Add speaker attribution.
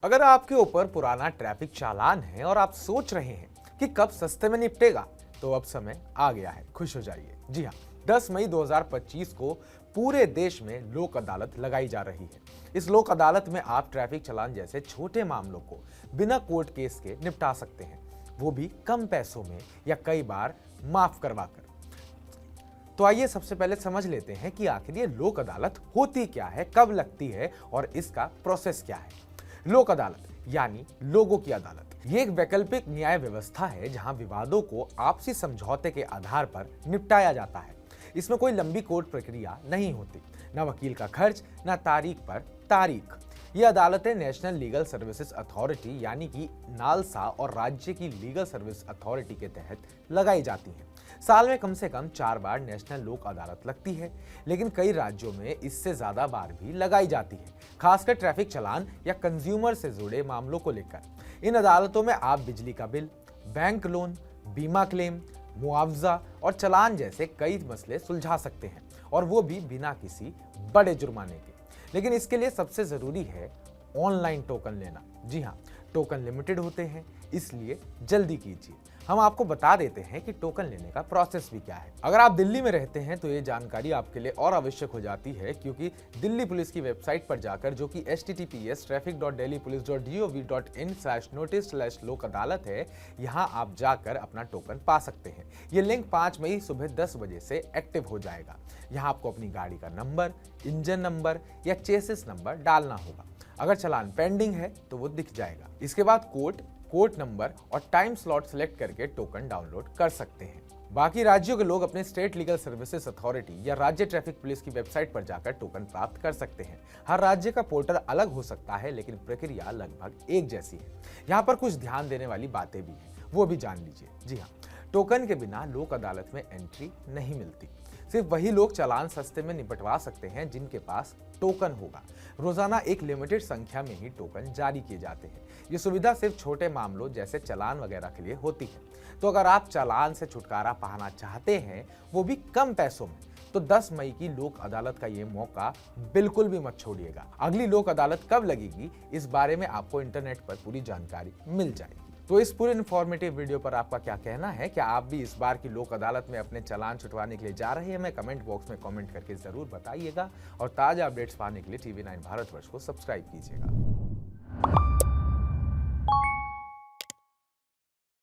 Speaker 1: अगर आपके ऊपर पुराना ट्रैफिक चालान है और आप सोच रहे हैं कि कब सस्ते में निपटेगा, तो अब समय आ गया है, खुश हो जाइए। जी हाँ, 10 मई 2025 को पूरे देश में लोक अदालत लगाई जा रही है। इस लोक अदालत में आप ट्रैफिक चालान जैसे छोटे मामलों को बिना कोर्ट केस के निपटा सकते हैं, वो भी कम पैसों में या कई बार माफ करवाकर। तो आइए सबसे पहले समझ लेते हैं कि आखिर ये लोक अदालत होती क्या है, कब लगती है और इसका प्रोसेस क्या है। लोक अदालत यानी लोगों की अदालत, ये एक वैकल्पिक न्याय व्यवस्था है जहां विवादों को आपसी समझौते के आधार पर निपटाया जाता है। इसमें कोई लंबी कोर्ट प्रक्रिया नहीं होती, न वकील का खर्च, न तारीख पर तारीख। ये अदालतें नेशनल लीगल सर्विसेज अथॉरिटी यानी कि नालसा और राज्य की लीगल सर्विस अथॉरिटी के तहत लगाई जाती हैं। साल में कम से कम 4 बार नेशनल लोक अदालत लगती है, लेकिन कई राज्यों में इससे ज्यादा बार भी लगाई जाती है, खासकर ट्रैफिक चालान या कंज्यूमर से जुड़े मामलों को लेकर। इन अदालतों में आप बिजली का बिल, बैंक लोन, बीमा क्लेम, मुआवजा और चालान जैसे कई मसले सुलझा सकते हैं, और वो भी बिना किसी बड़े जुर्माने के। लेकिन इसके लिए सबसे जरूरी है ऑनलाइन टोकन लेना। जी हाँ, टोकन लिमिटेड होते हैं, इसलिए जल्दी कीजिए। हम आपको बता देते हैं कि टोकन लेने का प्रोसेस भी क्या है। अगर आप दिल्ली में रहते हैं तो ये जानकारी आपके लिए और आवश्यक हो जाती है, क्योंकि दिल्ली पुलिस की वेबसाइट पर जाकर, जो कि https://traffic.delhipolice.in/notice/लोक अदालत है, यहाँ आप जाकर अपना टोकन पा सकते हैं। ये लिंक 5 मई सुबह 10 बजे से एक्टिव हो जाएगा। यहाँ आपको अपनी गाड़ी का नंबर, इंजन नंबर या चेसिस नंबर डालना होगा। अगर चालान पेंडिंग है तो वो दिख जाएगा। इसके बाद कोर्ट नंबर और टाइम स्लॉट सिलेक्ट करके टोकन डाउनलोड कर सकते हैं। बाकी राज्यों के लोग अपने स्टेट लीगल सर्विसेज अथॉरिटी या राज्य ट्रैफिक पुलिस की वेबसाइट पर जाकर टोकन प्राप्त कर सकते हैं। हर राज्य का पोर्टल अलग हो सकता है, लेकिन प्रक्रिया लगभग एक जैसी है। यहाँ पर कुछ ध्यान देने वाली बातें भी हैं, वो भी जान लीजिए। जी हाँ, टोकन के बिना लोक अदालत में एंट्री नहीं मिलती। सिर्फ वही लोग चालान सस्ते में निपटवा सकते हैं जिनके पास टोकन होगा। रोजाना एक लिमिटेड संख्या में ही टोकन जारी किए जाते हैं। ये सुविधा सिर्फ छोटे मामलों जैसे चालान वगैरह के लिए होती है। तो अगर आप चालान से छुटकारा पाना चाहते हैं, वो भी कम पैसों में, तो 10 मई की लोक अदालत का ये मौका बिल्कुल भी मत छोड़िएगा। अगली लोक अदालत कब लगेगी, इस बारे में आपको इंटरनेट पर पूरी जानकारी मिल जाएगी। तो इस पूरे इन्फॉर्मेटिव वीडियो पर आपका क्या कहना है? क्या आप भी इस बार की लोक अदालत में अपने चालान छुटवाने के लिए जा रहे हैं? हमें कमेंट बॉक्स में कमेंट करके जरूर बताइएगा, और ताजा अपडेट्स पाने के लिए TV9 भारतवर्ष को सब्सक्राइब कीजिएगा।